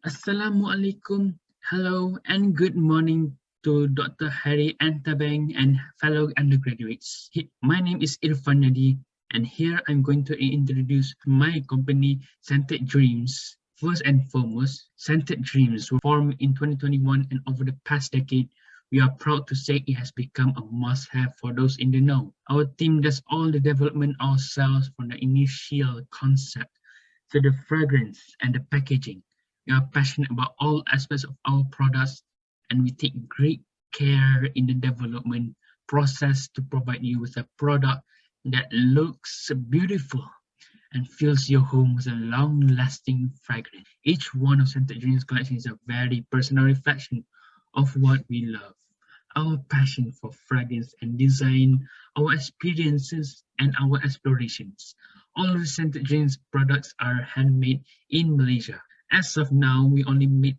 Assalamualaikum. Hello and good morning to Dr. Harry Antabang and fellow undergraduates. My name is Irfan Nadi, and here I'm going to introduce my company, Scented Dreams. First and foremost, Scented Dreams were formed in 2021, and over the past decade, we are proud to say it has become a must-have for those in the know. Our team does all the development ourselves from the initial concept to the fragrance and the packaging. We are passionate about all aspects of our products, and we take great care in the development process to provide you with a product that looks beautiful and fills your home with a long-lasting fragrance. Each one of Scented Dreams collection is a very personal reflection of what we love, our passion for fragrance and design, our experiences and our explorations. All of the Scented Dreams products are handmade in Malaysia. As of now, we only make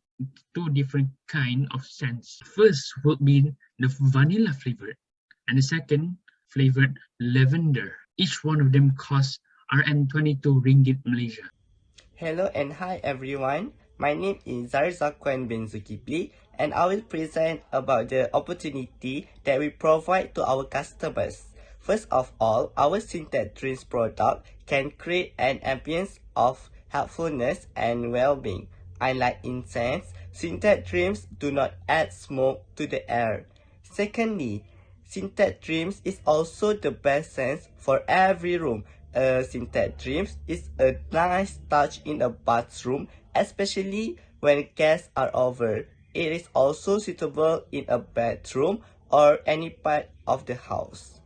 two different kind of scents. First would be the vanilla flavored, and the second flavored lavender. Each one of them costs RM22 ringgit Malaysia. Hello and hi everyone. My name is Zarzakwan bin Zulkifli and I will present about the opportunity that we provide to our customers. First of all, our Scented Dreams product can create an ambience of helpfulness and well-being. Unlike incense, Scented Dreams do not add smoke to the air. Secondly, Scented Dreams is also the best sense for every room. Scented Dreams is a nice touch in a bathroom, especially when guests are over. It is also suitable in a bedroom or any part of the house.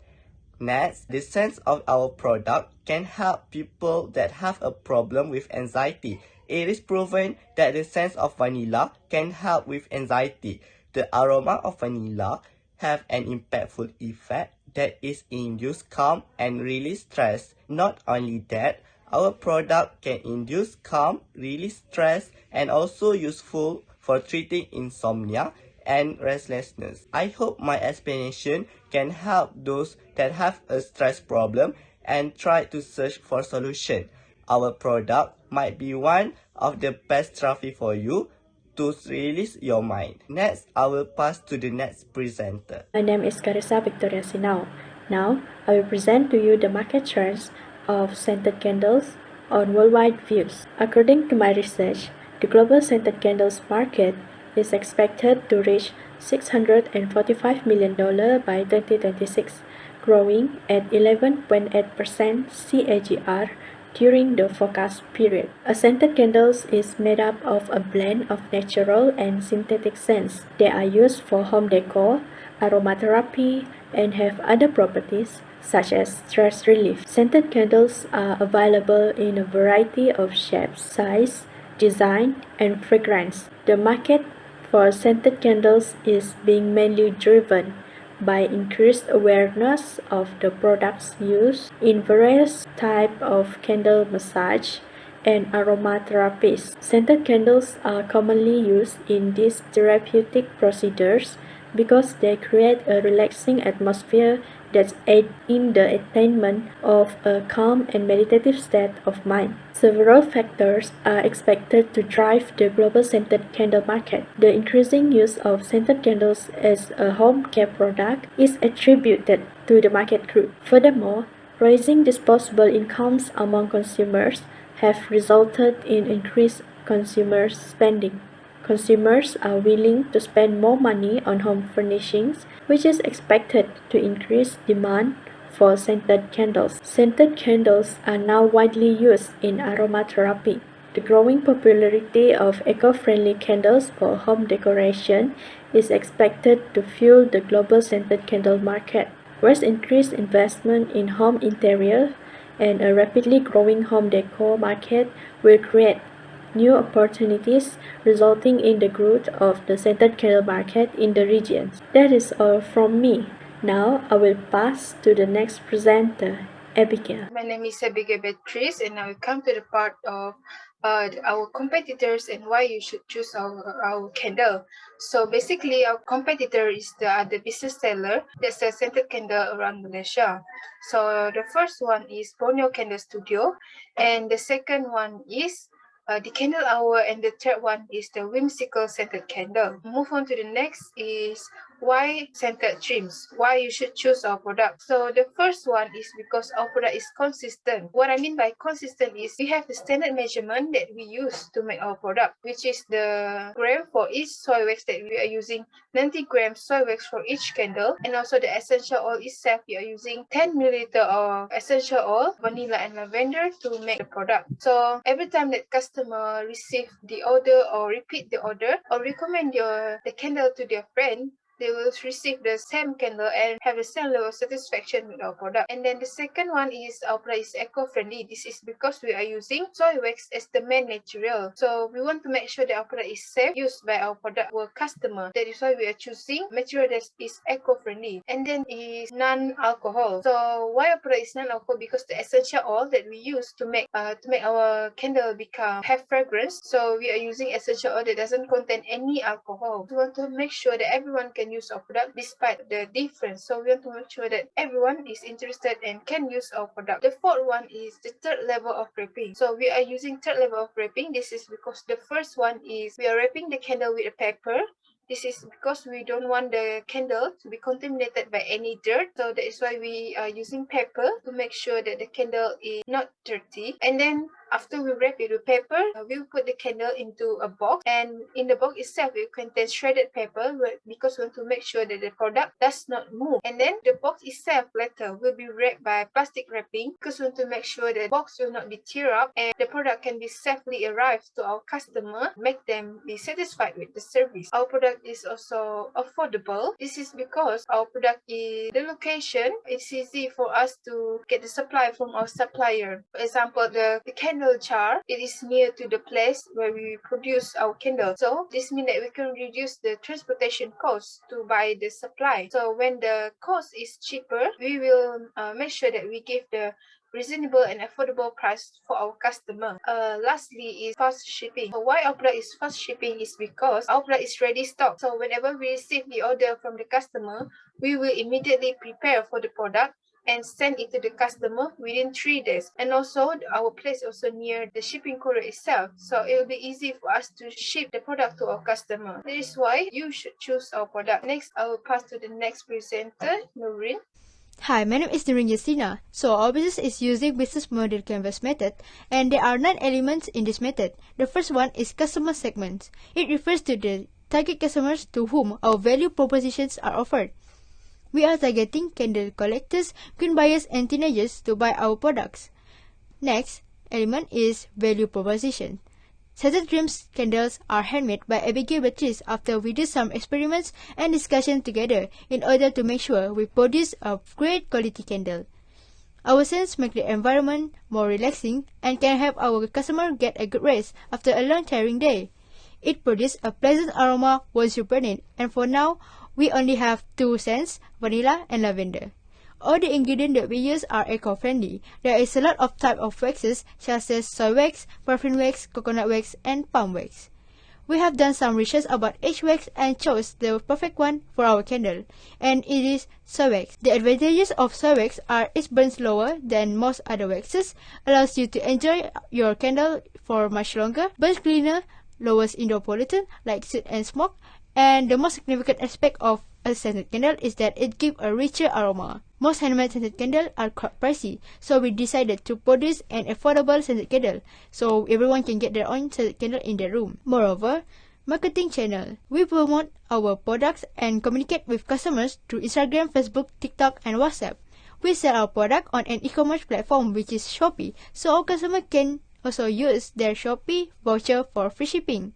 Next, the sense of our product can help people that have a problem with anxiety. It is proven that the sense of vanilla can help with anxiety. The aroma of vanilla have an impactful effect that is induce calm and release stress. Not only that, our product can induce calm, release stress, and also useful for treating insomnia and restlessness. I hope my explanation can help those that have a stress problem and try to search for solution. Our product might be one of the best therapy for you to release your mind. Next, I will pass to the next presenter. My name is Carissa Victoria Sinau. Now, I will present to you the market trends of scented candles on worldwide views. According to my research, the global scented candles market is expected to reach $645 million by 2026, growing at 11.8% CAGR during the forecast period. A scented candles is made up of a blend of natural and synthetic scents. They are used for home decor, aromatherapy, and have other properties such as stress relief. Scented candles are available in a variety of shapes, size, design, and fragrance. The market for scented candles is being mainly driven by increased awareness of the product's use in various types of candle massage and aromatherapies. Scented candles are commonly used in these therapeutic procedures because they create a relaxing atmosphere that aids in the attainment of a calm and meditative state of mind. Several factors are expected to drive the global scented candle market. The increasing use of scented candles as a home care product is attributed to the market growth. Furthermore, rising disposable incomes among consumers have resulted in increased consumer spending. Consumers are willing to spend more money on home furnishings, which is expected to increase demand for scented candles. Scented candles are now widely used in aromatherapy. The growing popularity of eco-friendly candles for home decoration is expected to fuel the global scented candle market. With increased investment in home interior and a rapidly growing home decor market will create new opportunities resulting in the growth of the scented candle market in the region. That is all from me. Now I will pass to the next presenter, Abigail. My name is Abigail Beatrice, and now we come to the part of our competitors and why you should choose our candle. So basically, our competitor is the business seller that sells scented candle around Malaysia. So the first one is Borneo Candle Studio, and the second one is the candle hour, and the third one is the whimsical scented candle. Move on to the next is why scented trims, why you should choose our product. So the first one is because our product is consistent. What I mean by consistent is we have the standard measurement that we use to make our product, which is the gram for each soy wax that we are using, 90 grams soy wax for each candle, and also the essential oil itself, we are using 10 milliliter of essential oil, vanilla and lavender to make the product. So every time that customer receive the order or repeat the order or recommend the candle to their friend, they will receive the same candle and have the same level of satisfaction with our product. And then the second one is our product is eco-friendly. This is because we are using soy wax as the main material. So we want to make sure that our product is safe used by our product our customer. That is why we are choosing material that is eco-friendly. And then is non-alcohol. So why our product is non-alcohol? Because the essential oil that we use to make our candle have fragrance. So we are using essential oil that doesn't contain any alcohol. We want to make sure that everyone can use our product despite the difference. So we want to make sure that everyone is interested and can use our product. The fourth one is the third level of wrapping. So we are using third level of wrapping. This is because the first one is we are wrapping the candle with a paper. This is because we don't want the candle to be contaminated by any dirt. So that is why we are using paper to make sure that the candle is not dirty. And then after we wrap it with paper, we will put the candle into a box, and in the box itself it contains shredded paper because we want to make sure that the product does not move. And then the box itself later will be wrapped by plastic wrapping because we want to make sure that the box will not be tear up and the product can be safely arrived to our customer, make them be satisfied with the service. Our product is also affordable. This is because our product is the location. It's easy for us to get the supply from our supplier. For example, the candle jar, it is near to the place where we produce our candle. So this means that we can reduce the transportation cost to buy the supply. So when the cost is cheaper, we will make sure that we give the reasonable and affordable price for our customer. Lastly is fast shipping. So why our product is fast shipping is because our product is ready stock. So whenever we receive the order from the customer, we will immediately prepare for the product and send it to the customer within 3 days. And also our place also near the shipping courier itself. So it will be easy for us to ship the product to our customer. That is why you should choose our product. Next, I will pass to the next presenter, Noreen. Hi, my name is Nurin Yasina. So our business is using business model canvas method, and there are 9 elements in this method. The first one is customer segments. It refers to the target customers to whom our value propositions are offered. We are targeting candle collectors, green buyers, and teenagers to buy our products. Next element is value proposition. Scented Dreams candles are handmade by Abigail Beatrice after we do some experiments and discussion together in order to make sure we produce a great quality candle. Our scents make the environment more relaxing and can help our customer get a good rest after a long tiring day. It produces a pleasant aroma once you burn it, and for now, we only have 2 scents, vanilla and lavender. All the ingredients that we use are eco-friendly. There is a lot of type of waxes such as soy wax, paraffin wax, coconut wax, and palm wax. We have done some research about each wax and chose the perfect one for our candle, and it is soy wax. The advantages of soy wax are it burns lower than most other waxes, allows you to enjoy your candle for much longer, burns cleaner, lowers indoor pollutant like soot and smoke, and the most significant aspect of a scented candle is that it gives a richer aroma. Most handmade scented candles are quite pricey, so we decided to produce an affordable scented candle, so everyone can get their own scented candle in their room. Moreover, marketing channel. We promote our products and communicate with customers through Instagram, Facebook, TikTok, and WhatsApp. We sell our product on an e-commerce platform which is Shopee, so our customers can also use their Shopee voucher for free shipping.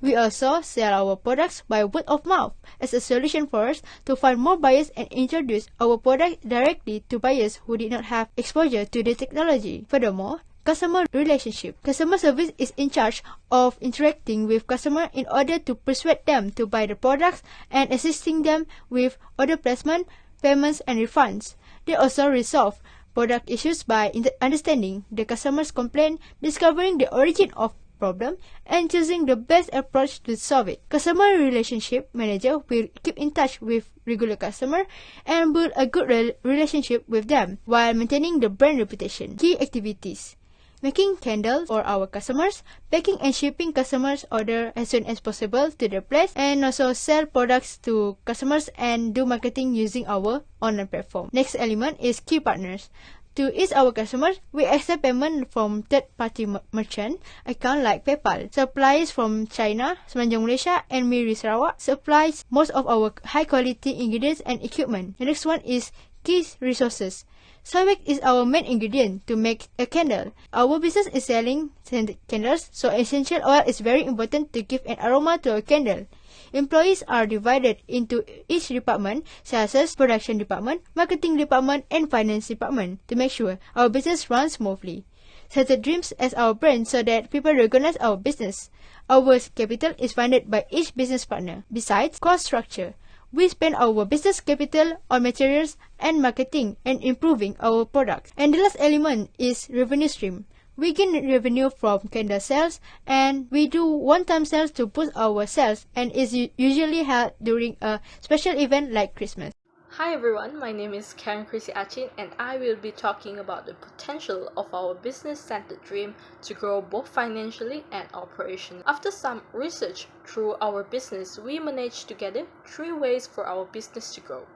We also sell our products by word of mouth as a solution for us to find more buyers and introduce our product directly to buyers who did not have exposure to the technology. Furthermore, customer relationship. Customer service is in charge of interacting with customers in order to persuade them to buy the products and assisting them with order placement, payments, and refunds. They also resolve product issues by understanding the customer's complaint, discovering the origin of problem, and choosing the best approach to solve it. Customer relationship manager will keep in touch with regular customer and build a good relationship with them while maintaining the brand reputation. Key activities. making candles for our customers, packing and shipping customers' order as soon as possible to their place, and also sell products to customers and do marketing using our online platform. Next element is key partners. To ease our customers, we accept payment from third-party merchant account like PayPal. Suppliers from China, Semenanjung Malaysia, and Miri Sarawak supplies most of our high-quality ingredients and equipment. The next one is key resources. Soy wax is our main ingredient to make a candle. Our business is selling scented candles, so essential oil is very important to give an aroma to a candle. Employees are divided into each department, such as production department, marketing department, and finance department, to make sure our business runs smoothly. Scented Dreams as our brand so that people recognize our business. Our capital is funded by each business partner. Besides cost structure, we spend our business capital on materials and marketing and improving our products. And the last element is revenue stream. We gain revenue from candle sales, and we do one-time sales to boost our sales, and is usually held during a special event like Christmas. Hi everyone, my name is Karen Chrissy Achin, and I will be talking about the potential of our business Scented Dream to grow both financially and operationally. After some research through our business, we managed to gather 3 ways for our business to grow.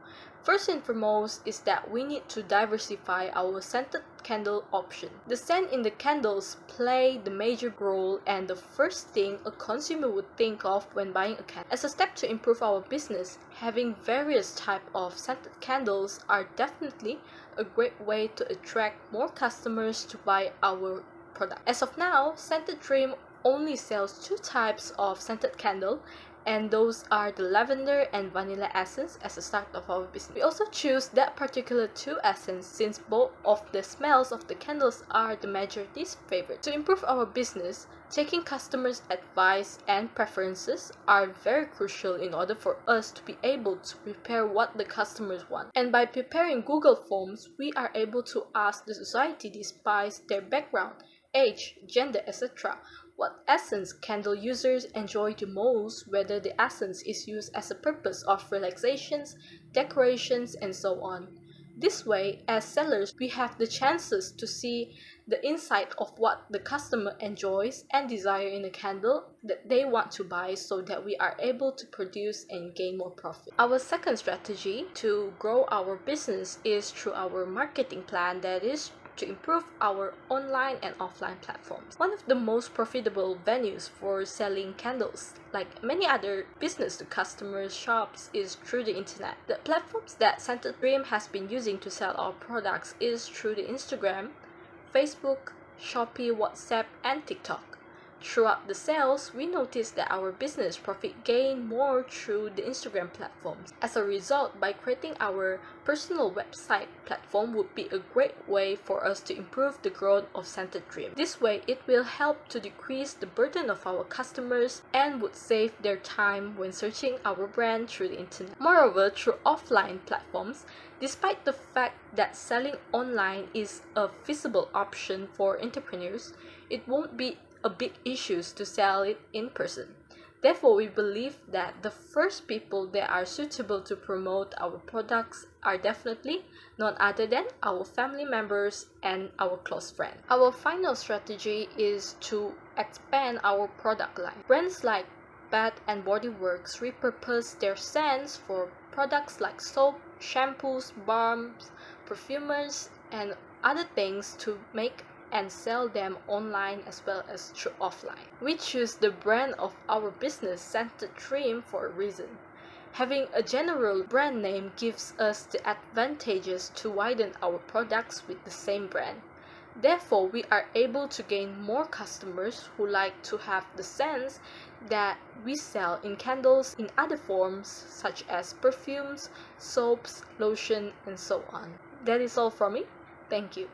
First and foremost is that we need to diversify our scented candle option. The scent in the candles play the major role and the first thing a consumer would think of when buying a candle. As a step to improve our business, having various types of scented candles are definitely a great way to attract more customers to buy our product. As of now, Scented Dream only sells 2 types of scented candle, and those are the lavender and vanilla essence as the start of our business. We also choose that particular 2 essence since both of the smells of the candles are the majority's favorite. To improve our business, taking customers' advice and preferences are very crucial in order for us to be able to prepare what the customers want. And by preparing Google Forms, we are able to ask the society despite their background, age, gender, etc. what essence candle users enjoy the most, whether the essence is used as a purpose of relaxations, decorations, and so on. This way, as sellers, we have the chances to see the insight of what the customer enjoys and desire in a candle that they want to buy, so that we are able to produce and gain more profit. Our second strategy to grow our business is through our marketing plan, that is to improve our online and offline platforms. One of the most profitable venues for selling candles, like many other business to customers shops, is through the internet. The platforms that Scented Dream has been using to sell our products is through the Instagram, Facebook, Shopee, WhatsApp, and TikTok. Throughout the sales, we noticed that our business profit gained more through the Instagram platforms. As a result, by creating our personal website platform would be a great way for us to improve the growth of Scented Dream. This way, it will help to decrease the burden of our customers and would save their time when searching our brand through the internet. Moreover, through offline platforms, despite the fact that selling online is a feasible option for entrepreneurs, it won't be a big issue to sell it in person. Therefore, we believe that the first people that are suitable to promote our products are definitely none other than our family members and our close friends. Our final strategy is to expand our product line. Brands like Bath and Body Works repurpose their scents for products like soap, shampoos, balms, perfumers, and other things to make and sell them online as well as through offline. We choose the brand of our business, Scented Dream, for a reason. Having a general brand name gives us the advantages to widen our products with the same brand. Therefore, we are able to gain more customers who like to have the scents that we sell in candles in other forms such as perfumes, soaps, lotion, and so on. That is all from me. Thank you.